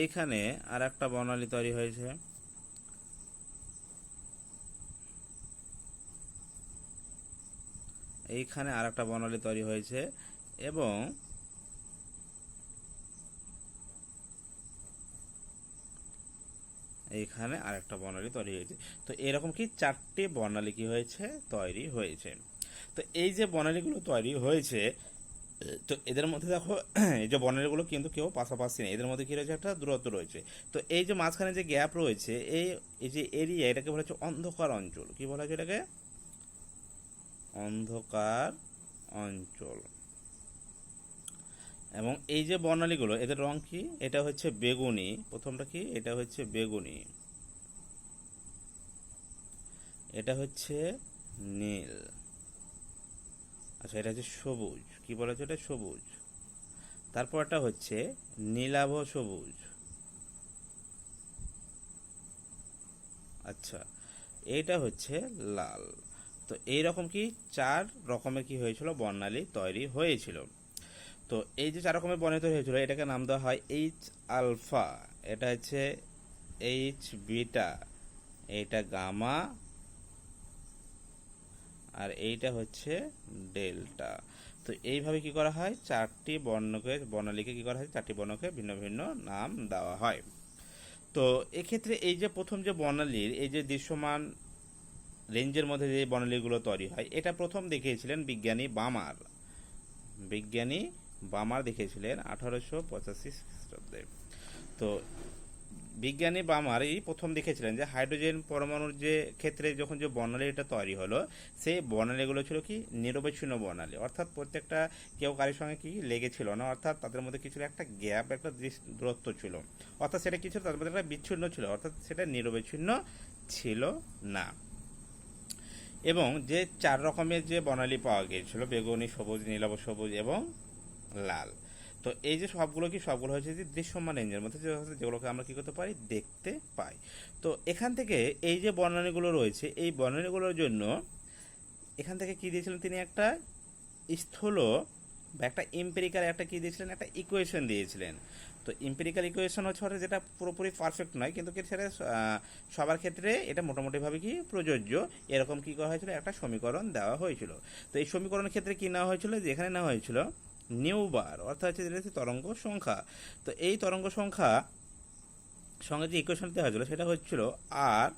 এইখানে আর একটা বর্ণালী তৈরি হয়েছে, এইখানে আর একটা বর্ণালী তৈরি হয়েছে, এবং এইখানে আরেকটা বর্ণালী তৈরি হয়েছে। তো এরকম কি 4টি বর্ণালী কি হয়েছে, তৈরি হয়েছে। তো এই যে বর্ণালীগুলো তৈরি হয়েছে, তো এদের মধ্যে দেখো এই যে বর্ণালীগুলো কিন্তু কেউ পাশাপাশি নেই, এদের মধ্যে কি রয়েছে, একটা দূরত্ব রয়েছে। তো এই যে মাঝখানে যে গ্যাপ রয়েছে, এই যে এরিয়া, এটাকে বলা হচ্ছে অন্ধকার অঞ্চল। কি বলা হচ্ছে এটাকে, অন্ধকার অঞ্চল। এবং এই যে বর্ণালীগুলো, এদের রং কি, এটা হচ্ছে বেগুনি, প্রথমটা কি, এটা হচ্ছে বেগুনি, এটা হচ্ছে নীল, আচ্ছা এটা হচ্ছে সবুজ, কি বলা হচ্ছে, এটা সবুজ। তারপরটা হচ্ছে নীলাভ সবুজ, আচ্ছা এইটা হচ্ছে লাল। তো এইরকম কি 4 রকমের কি হয়েছিল, বর্ণালী তৈরি হয়েছিল। তো এই যে 4 রকমের বর্ণালী তৈরি হয়েছিল, এটাকে নাম দেওয়া হয় এইচ আলফা, এটা হচ্ছে এইচ বিটা, এইটা গামা, আর এইটা হচ্ছে ডেল্টা। তো এইভাবে কি করা হয়, 4টি বর্ণালীকে কি করা হয়, 4টি বর্ণকে ভিন্ন ভিন্ন নাম দেওয়া হয়। তো এক্ষেত্রে এই যে প্রথম যে বর্ণালীর এই যে দৃশ্যমান রেঞ্জের মধ্যে যে বর্ণালীগুলো তৈরি হয়, এটা প্রথম দেখিয়েছিলেন বিজ্ঞানী বামার দেখিয়েছিলেন 1885 খ্রিস্টাব্দে। তো বিজ্ঞানী বামার এই প্রথম দেখেছিলেন যে হাইড্রোজেন পরমাণুর যে ক্ষেত্রে যখন যে বর্ণালী এটা তৈরি হলো, সেই বর্ণালীগুলো ছিল কি নিরবচ্ছিন্ন বর্ণালী, অর্থাৎ প্রত্যেকটা কেউ কারোর সঙ্গে কি লেগেছিল না, অর্থাৎ তাদের মধ্যে কি ছিল, একটা গ্যাপ, একটা দূরত্ব ছিল, অর্থাৎ সেটা কি ছিল, তাদের মধ্যে একটা বিচ্ছিন্ন ছিল, অর্থাৎ সেটা নিরবচ্ছিন্ন ছিল না। এবং যে 4 রকমের যে বর্ণালী পাওয়া গিয়েছিল, বেগুনি, সবুজ, নীলাভ সবুজ এবং লাল, তো তো এই যে সবগুলো হচ্ছে যে দৃশ্যমান রেঞ্জের মধ্যে যেগুলোকে আমরা কি করতে পারি, দেখতে পাই। তো এখান থেকে এই যে বর্ণনাগুলো রয়েছে, এই বর্ণনাগুলোর জন্য এখান থেকে কি দিয়েছিলেন তিনি, একটা স্থূল বা একটা এম্পিরিক্যাল একটা কি দিয়েছিলেন, একটা ইকুয়েশন দিয়েছিলেন। তো এম্পিরিক্যাল ইকুয়েশন হচ্ছে যেটা পুরোপুরি পারফেক্ট নয়, কিন্তু কি সেটা সবার ক্ষেত্রে এটা মোটামুটিভাবে কি প্রযোজ্য। এরকম কি করা হয়েছিল, একটা সমীকরণ দেওয়া হয়েছিল। তো এই সমীকরণের ক্ষেত্রে কি নেওয়া হয়েছিল, যেখানে নেওয়া হয়েছিল নিউ বার, অর্থাৎ হচ্ছে যেটা হচ্ছে তরঙ্গ সংখ্যা। তো এই তরঙ্গ সংখ্যা সঙ্গে যে ইকুয়েশন দেওয়া হয়েছিল সেটা হচ্ছিল R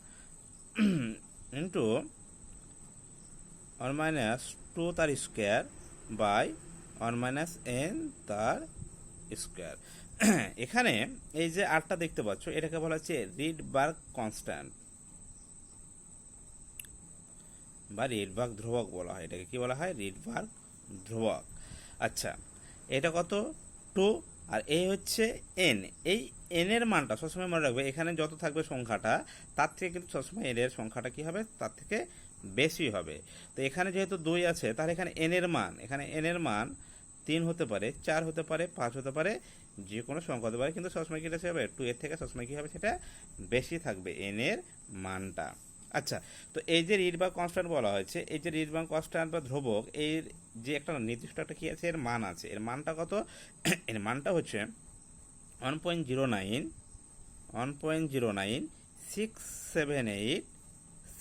into one minus two তার square by one minus N তার স্কোয়ার। এখানে এই যে আরটা দেখতে পাচ্ছ, এটাকে বলা হচ্ছে রিডবার্গ কনস্ট্যান্ট বা রিডবার্গ ধ্রুবক বলা হয়। এটাকে কি বলা হয়, রিডবার্গ ধ্রুবক। আচ্ছা, এটা কত, টু, আর এই হচ্ছে এন। এই এন এর মানটা সবসময় মনে রাখবে, এখানে যত থাকবে সংখ্যাটা তার থেকে কিন্তু সবসময় এন এর সংখ্যাটা কি হবে, তার থেকে বেশি হবে। তো এখানে যেহেতু 2 আছে, তাহলে এখানে এন এর মান 3 হতে পারে, 4 হতে পারে, 5 হতে পারে, যে কোনো সংখ্যা হতে পারে, কিন্তু সবসময় কি হবে, 2 এর থেকে সবসময় কি হবে, সেটা বেশি থাকবে এন এর মানটা। আচ্ছা, তো এই যে রিডবার্গ কনস্ট্যান্ট বলা হয়েছে, এই যে রিডবার্গ কনস্ট্যান্ট বা ধ্রুবক, এর যে একটা নির্দিষ্ট একটা কি আছে, এর মান আছে। এর মানটা কত, এর মানটা হচ্ছে 1.0967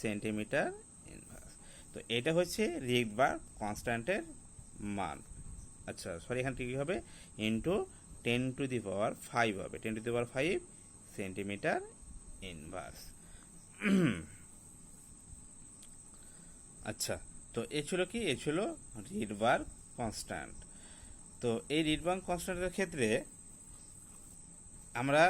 সেন্টিমিটার ইনভার্স। তো এটা হচ্ছে রিডবার্গ কনস্ট্যান্টের মান। আচ্ছা সরি, এখানে কি হবে, ইন্টু 10⁵ হবে, 10⁵ সেন্টিমিটার ইনভার্স। আচ্ছা, তো এ ছিল কি, এ ছিল রিডবার্গ কনস্ট্যান্ট। তো এই রিডবার্গ কনস্ট্যান্টের ক্ষেত্রে আমরা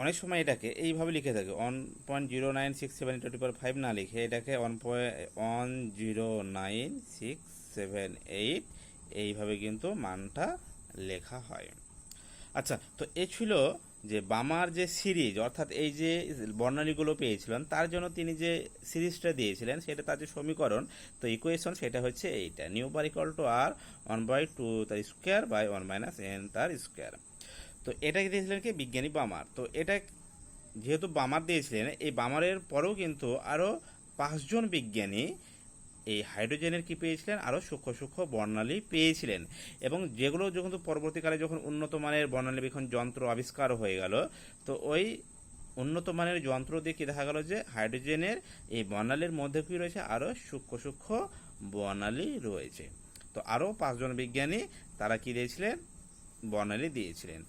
অনেক সময় এটাকে এইভাবে লিখে থাকি, 1.0967 না লিখে এটাকে 1.0968 এইভাবে কিন্তু মানটা লেখা হয়। আচ্ছা, তো এ ছিল যে বামার যে সিরিজ, অর্থাৎ এই যে বর্ণালীগুলো পেয়েছিলেন তার জন্য তিনি যে সিরিজটা দিয়েছিলেন, সেটা তার যে সমীকরণ, তো ইকুয়েশন সেটা হচ্ছে এইটা, নিউ বার ইকুয়াল টু আর 1/2 তার স্কোয়ার বাই 1 মাইনাস এন তার স্কোয়ার। তো এটা দিয়েছিলেন কি, বিজ্ঞানী বামার। তো এটা যেহেতু বামার দিয়েছিলেন, এই বামারের পরেও কিন্তু আরও 5 জন বিজ্ঞানী এই হাইড্রোজেনের কি পেয়েছিলেন, আরও সূক্ষ্ম বর্ণালী পেয়েছিলেন। এবং যেগুলো যখন পরবর্তীকালে যখন উন্নত মানের বর্ণালীবীক্ষণ যন্ত্র আবিষ্কার হয়ে গেল, তো ওই উন্নত মানের যন্ত্র দিয়ে কি দেখা গেল যে হাইড্রোজেনের এই বর্ণালীর মধ্যে কি রয়েছে, আরও সূক্ষ্ম বর্ণালী রয়েছে। তো আরও 5 জন বিজ্ঞানী তারা কি দিয়েছিলেন, বর্ণালী দিয়েছিলেন,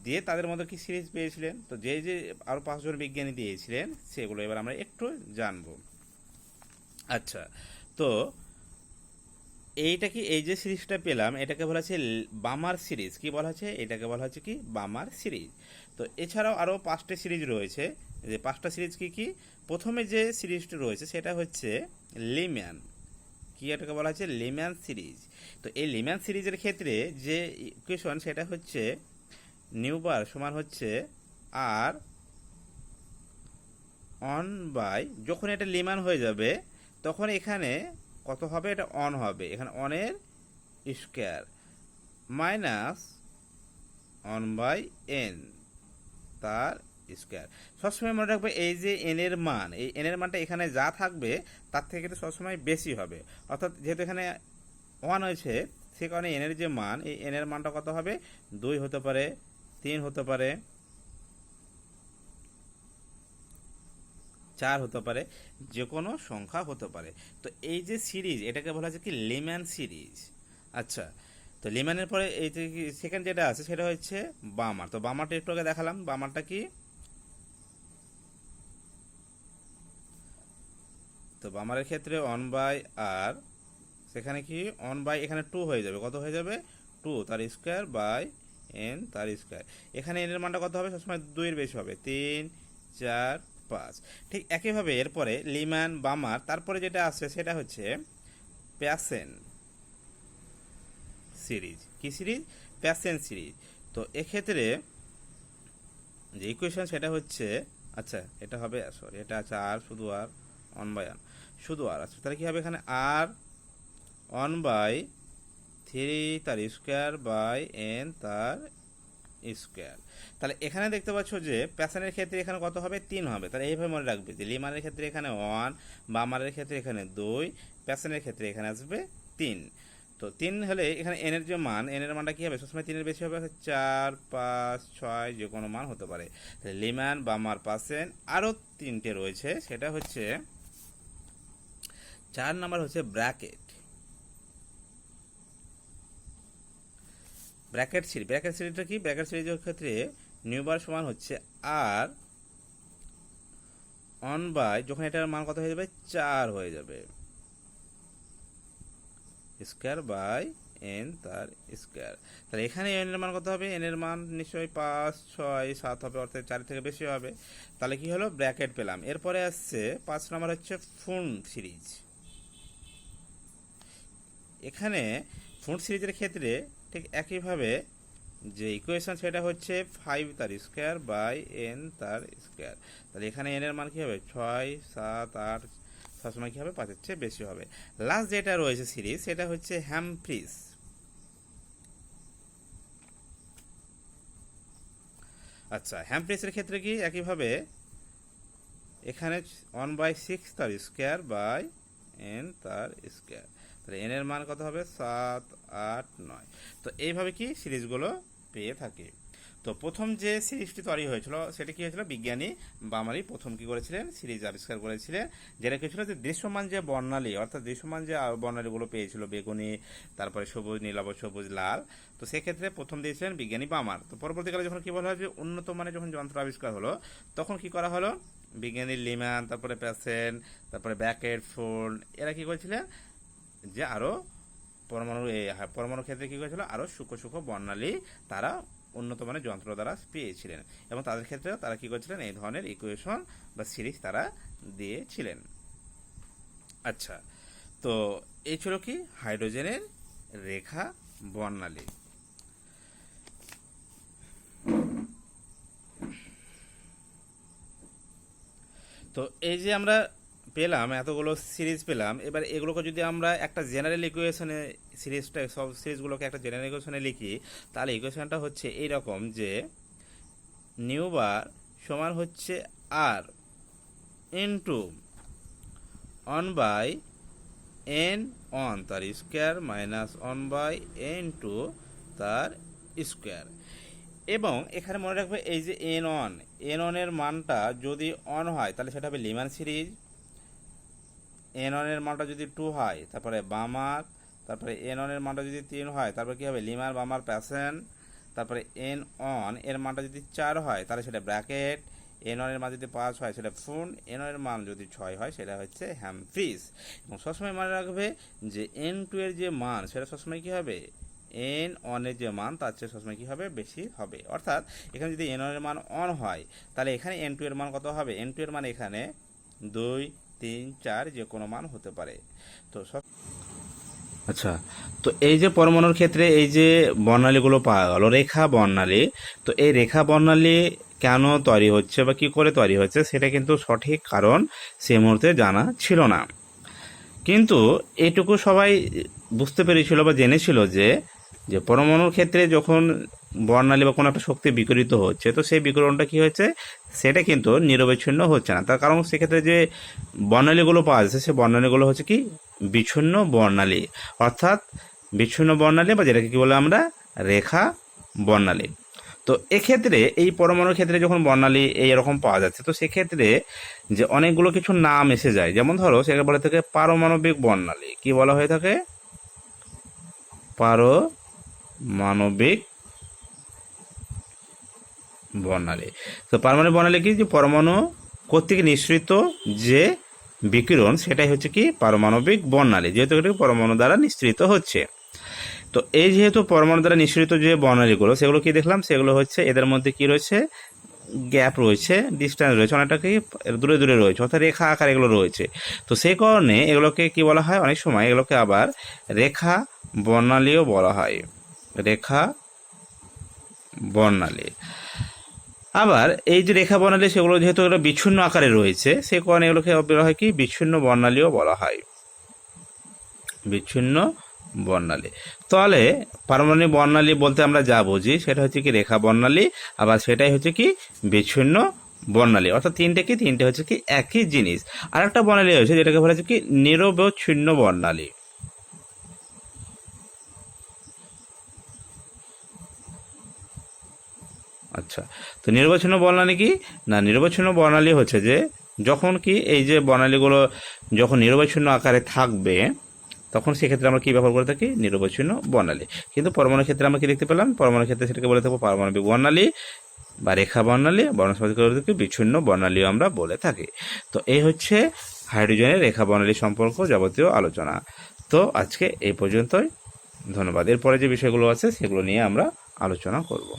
দিয়ে তাদের মধ্যে কি সিরিজ পেয়েছিলেন। তো যে যে আরও 5 জন বিজ্ঞানী দিয়েছিলেন সেগুলো এবার আমরা একটু জানবো। আচ্ছা, তো এইটা কি, এই যে সিরিজটা পেলাম এটাকে বলা হচ্ছে বামার সিরিজ। কি বলা হচ্ছে, এটাকে বলা হচ্ছে কি, বামার সিরিজ। তো এছাড়াও আরও 5টা সিরিজ রয়েছে। যে 5টা সিরিজ কি কি, প্রথমে যে সিরিজটা রয়েছে সেটা হচ্ছে লিম্যান। কি এটাকে বলা হচ্ছে, লিম্যান সিরিজ। তো এই লিম্যান সিরিজের ক্ষেত্রে যে ইকুয়েশন সেটা হচ্ছে নিউ বার সমান হচ্ছে আর 1/, যখন এটা লিম্যান হয়ে যাবে তখন এখানে কত হবে, এটা অন হবে, এখানে অনের স্কোয়ার মাইনাস 1/n তার স্কোয়ার। সবসময় মনে রাখবে এই যে এন এর মান, এই এন এর মানটা এখানে যা থাকবে তার থেকে কিন্তু সবসময় বেশি হবে। অর্থাৎ যেহেতু এখানে 1 হয়েছে, সে কারণে এন এর যে মান, এই এন এর মানটা কত হবে, 2 হতে পারে, 3 হতে পারে, 4 হতে পারে, যে কোনো সংখ্যা হতে পারে। তো এই যে সিরিজ এটাকে বলা হচ্ছে কি, লিম্যান সিরিজ। আচ্ছা, তো লিম্যানের পরে এই যে সেকেন্ড যেটা আছে সেটা হচ্ছে বামার। তো বামারটা একটু আগে দেখালাম, বামারটা কি, তো বামারের ক্ষেত্রে 1/r, সেখানে কি 1/, এখানে 2 হয়ে যাবে, কত হয়ে যাবে, 2 তার স্কোয়ার বাই n তার স্কোয়ার। এখানে n এর মানটা কত হবে, সবসময় 2 এর বেশি হবে, 3, 4, 5। ঠিক একইভাবে এরপরে লিম্যান, বামার, তারপরে যেটা আসছে সেটা হচ্ছে প্যাসেন সিরিজ। কি সিরিজ, প্যাসেন সিরিজ। তো এক্ষেত্রে যে ইকুয়েশন সেটা হচ্ছে, আচ্ছা এটা হবে, সরি এটা আছে আর, শুধু আর 1/r, শুধু আর। আচ্ছা তাহলে কি হবে, এখানে আর 1/, থ্রি তার স্কোয়ার বাই এন তার স্কোয়ার। তাহলে এখানে দেখতে পাচ্ছ যে প্যাসানের ক্ষেত্রে এখানে কত হবে, 3 হবে। তাহলে এইভাবে মনে রাখবে যে লিমারের ক্ষেত্রে এখানে 1, বামারের ক্ষেত্রে এখানে 2, প্যাসানের ক্ষেত্রে এখানে আসবে 3। তো 3 হলে এখানে এন এর যে মান, এন এর মানটা কি হবে, সবসময় 3 এর বেশি হবে, 4, 5, 6 যে কোনো মান হতে পারে। তাহলে লিমান, বামার, পাসেন আরও 3টে রয়েছে, সেটা হচ্ছে 4 নাম্বার হচ্ছে ব্র্যাকেট। ব্র্যাকেট সিরিজ, ব্র্যাকেট সিরিজটা কি, ব্র্যাকেট সিরিজের ক্ষেত্রে নিউবার সমান হচ্ছে আর 1 বাই, যখন এটার মান কত হয়ে যাবে, 4 হয়ে যাবে, স্কোয়ার বাই এন তার স্কোয়ার। তাহলে এখানে এন এর মান কত হবে, এন এর মান নিশ্চয়ই 5, 6, 7 হবে, অর্থাৎ 4 থেকে বেশি হবে। তাহলে কি হলো, ব্র্যাকেট পেলাম। এরপরে আসছে 5 নম্বর হচ্ছে ফুন সিরিজ। এখানে ফুন সিরিজের ক্ষেত্রে ঠিক একইভাবে যে ইকুয়েশন সেটা হচ্ছে 5 তার স্কোয়ার বাই এন তার স্কোয়ার। তাহলে এখানে এন এর মান কী হবে, 6, 7, 8, সবসময় কী হবে, 5-এর চেয়ে বেশি হবে। লাস্ট যেটা রয়েছে সিরিজ সেটা হচ্ছে হ্যামফ্রিজ। আচ্ছা, হ্যামফ্রিজের ক্ষেত্রে কি একইভাবে এখানে 1/6 তার স্কোয়ার বাই এন তার স্কোয়ার। তাহলে এন এর মান কত হবে, 7, 8, 9। তো এইভাবে কি সিরিজগুলো পেয়ে থাকি। তো প্রথম যে সিরিজটি তৈরি হয়েছিল সেটা কি হয়েছিল, বিজ্ঞানী বামারি প্রথম কি করেছিলেন, সিরিজ আবিষ্কার করেছিলেন, যেটা কি ছিল যে দৃশ্যমান যে বর্ণালী, অর্থাৎ দৃশ্যমান যে বর্ণালীগুলো পেয়েছিল, বেগুনি, তারপরে সবুজ, নীলাভ, সবুজ, লাল, তো সেক্ষেত্রে প্রথম দিয়েছিলেন বিজ্ঞানী বামার। তো পরবর্তীকালে যখন কি বলা হয় যে উন্নত মানের যখন যন্ত্র আবিষ্কার হলো, তখন কি করা হলো, বিজ্ঞানী লিম্যান, তারপরে প্যাসেন, তারপরে ব্র্যাকেট, ফুন, এরা কি করেছিলেন যে আরও পরমাণুর ক্ষেত্রে কী করেছিল, আরও সূক্ষ্ম সূক্ষ্ম বর্ণালী তারা উন্নত মানের যন্ত্র দ্বারা পেয়েছিলেন, এবং তাদের ক্ষেত্রে তারা কী করেছিলেন, এই ধরনের ইকুয়েশন বা সিরিজ তারা দিয়েছিলেন। আচ্ছা, তো এই ছিল কি হাইড্রোজেনের রেখা বর্ণালী। তো এই যে আমরা পেলাম এতগুলো সিরিজ পেলাম, এবার এগুলোকে যদি আমরা একটা জেনারেল ইকুয়েশনে সিরিজটা, সব সিরিজগুলোকে একটা জেনারেল ইকুয়েশনে লিখি, তাহলে ইকুয়েশনটা হচ্ছে এইরকম যে নিউ বার সমান হচ্ছে আর ইন্টু 1/n অন তার স্কোয়ার মাইনাস 1/n2 তার স্কোয়ার। এবং এখানে মনে রাখবে এই যে n1 এর মানটা যদি অন হয় তাহলে সেটা হবে লিমান সিরিজ, n1 এর মানটা যদি 2 হয় তারপরে বামার, তারপরে n1 এর মানটা যদি 3 হয় তারপরে কি হবে, লিমার, বামার, প্যাসেন, তারপরে n1 এর মানটা যদি 4 হয় তাহলে সেটা ব্র্যাকেট, n1 এর মান যদি 5 হয় সেটা ফুন, n1 এর মান যদি 6 হয় সেটা হচ্ছে হ্যামফ্রিজ। এবং সবসময় মনে রাখবে যে n2 এর যে মান সেটা সবসময় কি হবে, n1 এর যে মান তার চেয়ে সবসময় কি হবে, বেশি হবে। অর্থাৎ এখানে যদি n1 এর মান অন হয় তাহলে এখানে n2 এর মান কত হবে, n2 এর মান এখানে 2, 3, 4 যে কোনো মান হতে পারে। তো আচ্ছা, তো এই যে পরমাণুর ক্ষেত্রে এই যে বর্ণালীগুলো পাওয়া গেল, রেখা বর্ণালী, তো এই রেখা বর্ণালী কেন তৈরি হচ্ছে বা কি করে তৈরি হচ্ছে সেটা কিন্তু সঠিক কারণ সে মুহূর্তে জানা ছিল না। কিন্তু এটুকু সবাই বুঝতে পেরেছিল বা জেনেছিল যে যে পরমাণুর ক্ষেত্রে যখন বর্ণালী বা কোনো একটা শক্তি বিকিরিত হচ্ছে, তো সেই বিকিরণটা কি হচ্ছে, সেটা কিন্তু নিরবিচ্ছিন্ন হচ্ছে না। তার কারণ সেক্ষেত্রে যে বর্ণালীগুলো পাওয়া যাচ্ছে সে বর্ণালীগুলো হচ্ছে কি বিচ্ছিন্ন বর্ণালী, অর্থাৎ বিচ্ছিন্ন বর্ণালী বা যেটাকে কি বলে আমরা রেখা বর্ণালী। তো এক্ষেত্রে এই পরমাণুর ক্ষেত্রে যখন বর্ণালী এইরকম পাওয়া যাচ্ছে, তো সেক্ষেত্রে যে অনেকগুলো কিছু নাম এসে যায়, যেমন ধরো সেটা বলে থাকে পারমাণবিক বর্ণালী। কি বলা হয়ে থাকে, পারমাণবিক বর্ণালী। তো পারমাণবিক বর্ণালী কি, যে পরমাণু কর্তৃক নিঃসৃত যে বিকিরণ সেটাই হচ্ছে কি পারমাণবিক বর্ণালী, যেহেতু এটি পরমাণু দ্বারা নিঃসৃত হচ্ছে। তো এই যেহেতু পরমাণু দ্বারা নিঃসৃত যে বর্ণালীগুলো সেগুলো কি দেখলাম, সেগুলো হচ্ছে এদের মধ্যে কি রয়েছে, গ্যাপ রয়েছে, ডিস্টেন্স রয়েছে, অনেকটা কি দূরে দূরে রয়েছে, অর্থাৎ রেখা আকার এগুলো রয়েছে। তো সেই কারণে এগুলোকে কি বলা হয়, অনেক সময় এগুলোকে আবার রেখা বর্ণালীও বলা হয়, রেখা বর্ণালী। আবার এই যে রেখা বর্ণালী সেগুলো যেহেতু এগুলো বিচ্ছিন্ন আকারে রয়েছে সেই কারণে এগুলোকে বলা হয় কি বিচ্ছিন্ন বর্ণালীও বলা হয়, বিচ্ছিন্ন বর্ণালী। তাহলে পারমাণবিক বর্ণালী বলতে আমরা যা বুঝি সেটা হচ্ছে কি রেখা বর্ণালী, আবার সেটাই হচ্ছে কি বিচ্ছিন্ন বর্ণালী। অর্থাৎ তিনটে হচ্ছে কি একই জিনিস। আর একটা বর্ণালী হয়েছে যেটাকে বলা হচ্ছে কি নিরবচ্ছিন্ন বর্ণালী। আচ্ছা, তো নিরবচ্ছিন্ন বর্ণালী কি না, নিরবচ্ছিন্ন বর্ণালী হচ্ছে যে যখন কি এই যে বর্ণালীগুলো যখন নিরবচ্ছিন্ন আকারে থাকবে তখন সেক্ষেত্রে আমরা কি ব্যবহার করে থাকি, নিরবচ্ছিন্ন বর্ণালী। কিন্তু পরমাণুর ক্ষেত্রে আমরা কি দেখতে পেলাম, পরমাণুর ক্ষেত্রে সেটাকে বলে থাকবো পারমাণবিক বর্ণালী বা রেখা বর্ণালী, বর্ণসমাজকে বিচ্ছিন্ন বর্ণালীও আমরা বলে থাকি। তো এই হচ্ছে হাইড্রোজেনের রেখা বর্ণালী সম্পর্ক যাবতীয় আলোচনা। তো আজকে এই পর্যন্তই, ধন্যবাদ। এরপরে যে বিষয়গুলো আছে সেগুলো নিয়ে আমরা আলোচনা করব।